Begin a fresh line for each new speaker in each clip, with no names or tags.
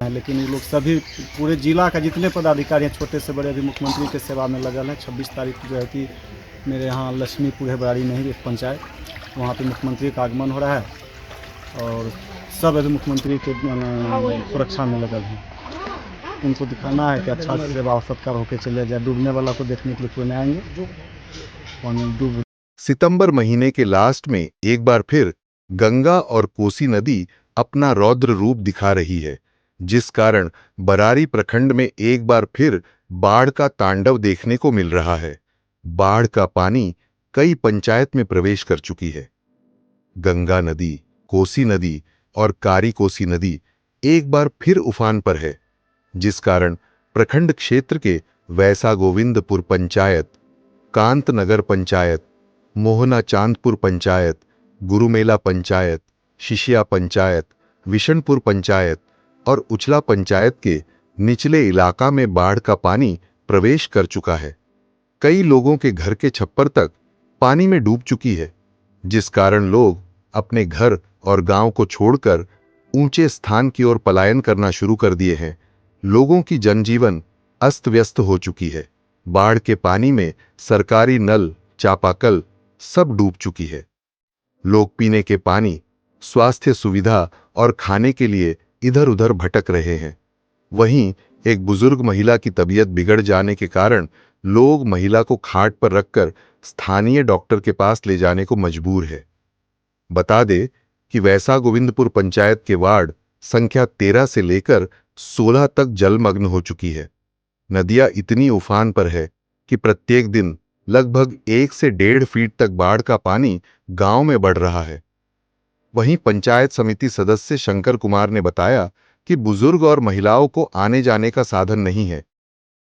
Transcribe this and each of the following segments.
हैं, लेकिन ये लोग सभी पूरे जिला का जितने पदाधिकारी हैं छोटे से बड़े अभी मुख्यमंत्री के सेवा में लगल हैं। 26 तारीख को जो है कि मेरे यहाँ लक्ष्मीपुर है बराड़ी नहीं एक पंचायत, वहाँ पे मुख्यमंत्री का आगमन हो रहा है और सब अभी मुख्यमंत्री के सुरक्षा में लगल हैं। उनको दिखाना है कि अच्छा से सेवा और सत्कार होकर चले जाए। डूबने वाला को देखने के लिए कोई नहीं आएंगे, पानी डूब।
सितंबर महीने के लास्ट में एक बार फिर गंगा और कोसी नदी अपना रौद्र रूप दिखा रही है, जिस कारण बरारी प्रखंड में एक बार फिर बाढ़ का तांडव देखने को मिल रहा है। बाढ़ का पानी कई पंचायत में प्रवेश कर चुकी है। गंगा नदी, कोसी नदी और कारी कोसी नदी एक बार फिर उफान पर है, जिस कारण प्रखंड क्षेत्र के वैसा गोविंदपुर पंचायत, कांतनगर पंचायत, मोहना चांदपुर पंचायत, गुरुमेला पंचायत, शिशिया पंचायत, विशनपुर पंचायत और उछला पंचायत के निचले इलाका में बाढ़ का पानी प्रवेश कर चुका है। कई लोगों के घर के छप्पर तक पानी में डूब चुकी है, जिस कारण लोग अपने घर और गांव को छोड़कर ऊंचे स्थान की ओर पलायन करना शुरू कर दिए हैं। लोगों की जनजीवन अस्त व्यस्त हो चुकी है। बाढ़ के पानी में सरकारी नल, चापाकल सब डूब चुकी है। लोग पीने के पानी, स्वास्थ्य सुविधा और खाने के लिए इधर उधर भटक रहे हैं। वहीं एक बुजुर्ग महिला की तबीयत बिगड़ जाने के कारण लोग महिला को खाट पर रखकर स्थानीय डॉक्टर के पास ले जाने को मजबूर है। बता दे कि वैसा गोविंदपुर पंचायत के वार्ड संख्या 13 से लेकर 16 तक जलमग्न हो चुकी है। नदियां इतनी उफान पर है कि प्रत्येक दिन लगभग 1 से 1.5 फीट तक बाढ़ का पानी गांव में बढ़ रहा है। वहीं पंचायत समिति सदस्य शंकर कुमार ने बताया कि बुजुर्ग और महिलाओं को आने जाने का साधन नहीं है।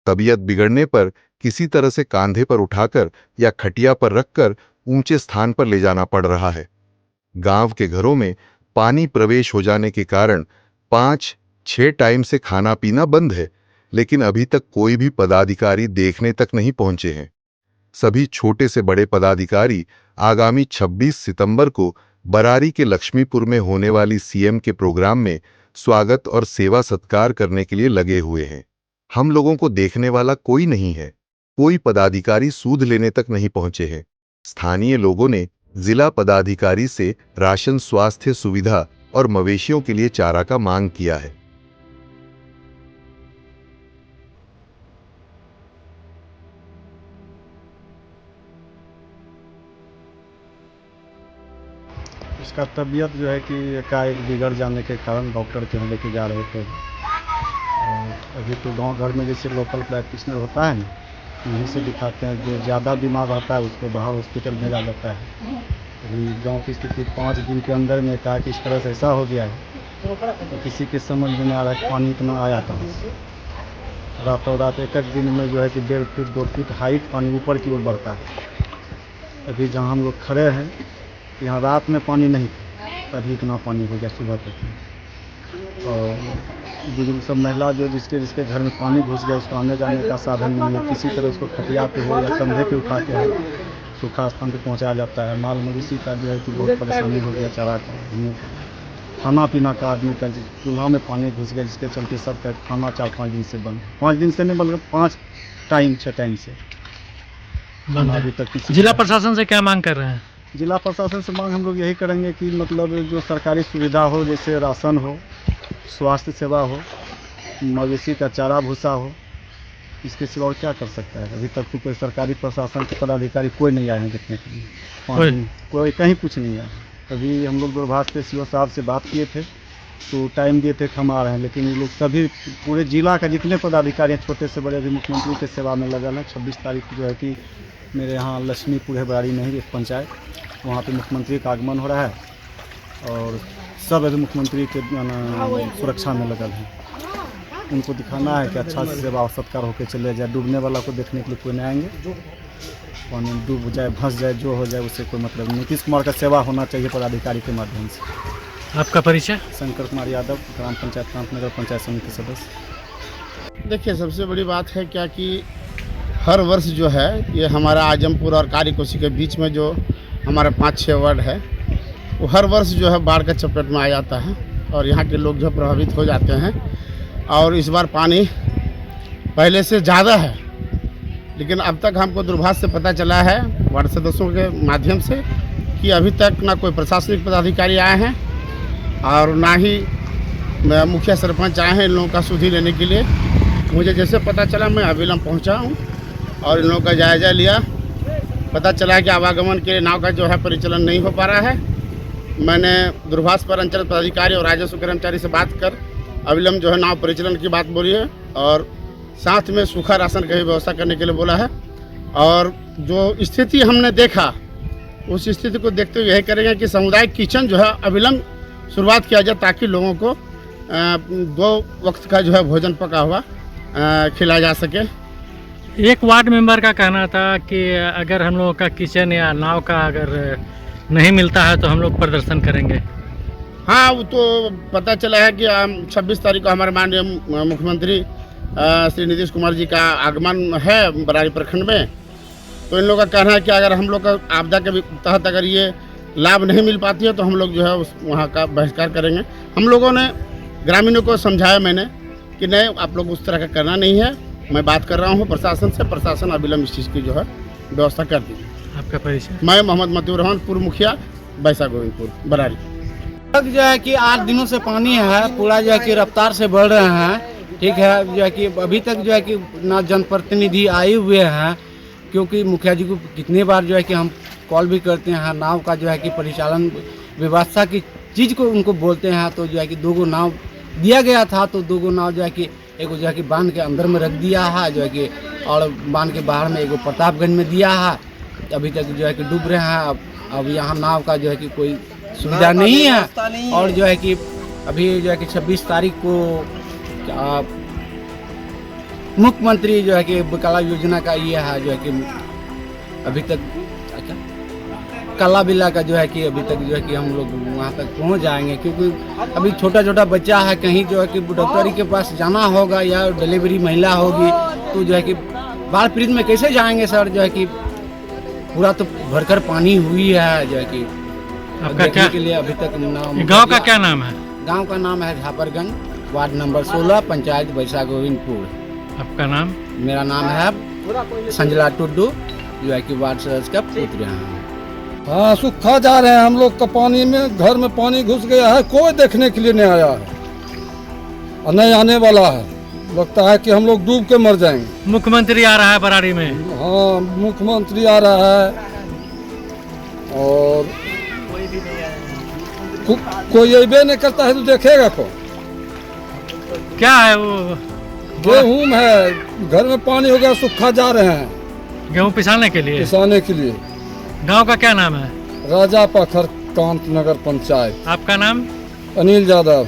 तबीयत बिगड़ने पर किसी तरह से कांधे पर उठाकर या खटिया पर रखकर ऊंचे स्थान पर ले जाना पड़ रहा है। गांव के घरों में पानी प्रवेश हो जाने के कारण 5-6 टाइम से खाना पीना बंद है, लेकिन अभी तक कोई भी पदाधिकारी देखने तक नहीं पहुंचे हैं। सभी छोटे से बड़े पदाधिकारी आगामी 26 सितंबर को बरारी के लक्ष्मीपुर में होने वाली सीएम के प्रोग्राम में स्वागत और सेवा सत्कार करने के लिए लगे हुए हैं। हम लोगों को देखने वाला कोई नहीं है। कोई पदाधिकारी सूद लेने तक नहीं पहुंचे हैं। स्थानीय लोगों ने जिला पदाधिकारी से राशन, स्वास्थ्य सुविधा और मवेशियों के लिए चारा का मांग किया है।
इसका तबीयत जो है कि एकाएक बिगड़ जाने के कारण डॉक्टर के यहाँ लेके जा रहे थे। और अभी तो गांव घर में जैसे लोकल प्रैक्टिशनर होता है ना, यहीं से दिखाते हैं। जो ज़्यादा बीमार रहता है उसको बाहर हॉस्पिटल भेजा जाता है। अभी गांव की स्थिति 5 दिन के अंदर में कहा कि इस तरह से ऐसा हो गया है तो किसी के समझ में नहीं आ रहा है पानी इतना आया था। रातों रात एक दिन में जो है कि 1.5 फीट 2 फीट हाइट पानी ऊपर की ओर बढ़ता है। अभी जहाँ हम लोग खड़े हैं यहाँ रात में पानी नहीं था, तभी इतना पानी हो गया सुबह तक। और बुजुर्ग सब महिला जो जिसके घर में पानी घुस गया उसको आने जाने का साधन नहीं है। किसी तरह उसको खटिया पे हो या कंधे पे उठा के सूखा स्थान पे पहुंचाया जाता है। माल मवेशी का जो है कि बहुत परेशानी हो गया। चारा का, खाना पीना का आदमी का चूल्हा में पानी घुस गया, जिसके चलते सबका खाना 4-5 दिन से बंद। 5 दिन से नहीं बल्कि 5 टाइम 6 टाइम से अभी तक।
जिला प्रशासन से क्या मांग कर रहे हैं?
जिला प्रशासन से मांग हम लोग यही करेंगे कि मतलब जो सरकारी सुविधा हो, जैसे राशन हो, स्वास्थ्य सेवा हो, मवेशी का चारा भूसा हो, इसके सिवा और क्या कर सकता है। अभी तक तो कोई सरकारी प्रशासन के पदाधिकारी कोई नहीं आए हैं देखने के लिए। कोई कहीं कुछ नहीं आया। अभी हम लोग दूरभाष से सीओ साहब से बात किए थे तो टाइम दिए थे कि हम आ रहे हैं, लेकिन ये लोग सभी पूरे जिला का जितने पदाधिकारी हैं छोटे से बड़े अभी मुख्यमंत्री के सेवा में लगल हैं। 26 तारीख को जो है कि मेरे यहाँ लक्ष्मीपुर है बराड़ी नहीं एक पंचायत, वहाँ पे मुख्यमंत्री का आगमन हो रहा है और सब अभी मुख्यमंत्री के सुरक्षा में लगल हैं। उनको दिखाना है कि अच्छा से सेवा और सत्कार होकर चले जाए। डूबने वाला को देखने के लिए कोई नहीं आएंगे, पानी में डूब जाए, फंस जाए, जो हो जाए उससे कोई मतलब नहीं। नीतीश कुमार का सेवा होना चाहिए पदाधिकारी के माध्यम से।
आपका परिचय?
शंकर कुमार यादव, ग्राम पंचायत कांतनगर पंचायत समिति सदस्य।
देखिए, सबसे बड़ी बात है क्या कि हर वर्ष जो है ये हमारा आजमपुर और कारी कोसी के बीच में जो हमारा 5-6 वार्ड है वो हर वर्ष जो है बाढ़ का चपेट में आ जाता है और यहाँ के लोग जो प्रभावित हो जाते हैं। और इस बार पानी पहले से ज़्यादा है। लेकिन अब तक हमको दूरभाष से पता चला है वार्ड सदस्यों के माध्यम से कि अभी तक ना कोई प्रशासनिक पदाधिकारी आए हैं और ना ही मुखिया सरपंच आए हैं इन लोगों का सुधि लेने के लिए। मुझे जैसे पता चला मैं अविलंब पहुंचा हूं और इन लोगों का जायज़ा लिया। पता चला कि आवागमन के लिए नाव का जो है परिचालन नहीं हो पा रहा है। मैंने दूरभाष पर अंचल पदाधिकारी और राजस्व कर्मचारी से बात कर अविलंब जो है नाव परिचालन की बात बोली है और साथ में सूखा राशन की व्यवस्था करने के लिए बोला है। और जो स्थिति हमने देखा उस स्थिति को देखते हुए यही करेंगे कि सामुदायिक किचन जो है अविलंब शुरुआत किया जाए ताकि लोगों को 2 वक्त का जो है भोजन पका हुआ खिलाया जा सके।
एक वार्ड मेंबर का कहना था कि अगर हम लोगों का किचन या नाव का अगर नहीं मिलता है तो हम लोग प्रदर्शन करेंगे।
हाँ, वो तो पता चला है कि 26 तारीख को हमारे माननीय मुख्यमंत्री श्री नीतीश कुमार जी का आगमन है बरारी प्रखंड में। तो इन लोगों का कहना है कि अगर हम लोग का आपदा के तहत अगर ये लाभ नहीं मिल पाती है तो हम लोग जो है वहाँ का बहिष्कार करेंगे। हम लोगों ने ग्रामीणों को समझाया मैंने कि नहीं, आप लोग उस तरह का करना नहीं है। मैं बात कर रहा हूँ प्रशासन से, प्रशासन अविलंब इस चीज़ की जो है व्यवस्था कर दी।
आपका परिचय?
मैं मोहम्मद मतीउर रहमान, पूर्व मुखिया बैसा गोविंदपुर बरारी।
जो है कि 8 दिनों से पानी है, पूरा जो है कि रफ्तार से बढ़ रहे हैं। ठीक है, जो है कि अभी तक जो है कि ना जनप्रतिनिधि आए हुए हैं, क्योंकि मुखिया जी को कितनी बार जो है कि हम कॉल भी करते हैं। नाव का जो है कि परिचालन व्यवस्था की चीज़ को उनको बोलते हैं तो जो है कि 2 नाव दिया गया था, तो 2 नाव जो है कि एक जो है कि बांध के अंदर में रख दिया है जो है कि, और बांध के बाहर में एक प्रतापगंज में दिया है। अभी तक जो है कि डूब रहे हैं। अब यहाँ नाव का जो है कि कोई सुविधा नहीं है। और जो है कि अभी जो है कि 26 तारीख को मुख्यमंत्री जो है कि काला योजना का ये है जो है कि अभी तक काला बिल्ला का जो है कि अभी तक जो है कि हम लोग वहाँ तक पहुँच जाएंगे, क्योंकि अभी छोटा छोटा बच्चा है, कहीं जो है कि डॉक्टरी के पास जाना होगा या डिलीवरी महिला होगी तो जो है कि बाढ़ पीड़ित में कैसे जाएंगे सर। जो है कि पूरा तो भरकर पानी हुई है जो है कि
आपका क्या
के लिए अभी तक नाम।
गांव का क्या नाम है?
गांव का नाम है झापरगंज, वार्ड नंबर 16, पंचायत बैसा गोविंदपुर।
आपका नाम?
मेरा नाम है संजला टुड्डू, जो है कि वार्ड सदस्य का पुत्र हैं।
हाँ, सूखा जा रहे हैं हम लोग का पानी में, घर में पानी घुस गया है, कोई देखने के लिए नहीं आया है और नहीं आने वाला है। लगता है कि हम लोग डूब के मर जाएंगे।
मुख्यमंत्री आ रहा है बरारी में।
हाँ, मुख्यमंत्री आ रहा है और कोई अबे नहीं करता है तो देखेगा कौन?
क्या है वो?
गेहूँ है, घर में पानी हो गया, सूखा जा रहे हैं
गेहूँ पिसाने के लिए।
किसाने के लिए।
गांव का क्या नाम है?
राजा पखर कांत नगर पंचायत।
आपका नाम?
अनिल यादव।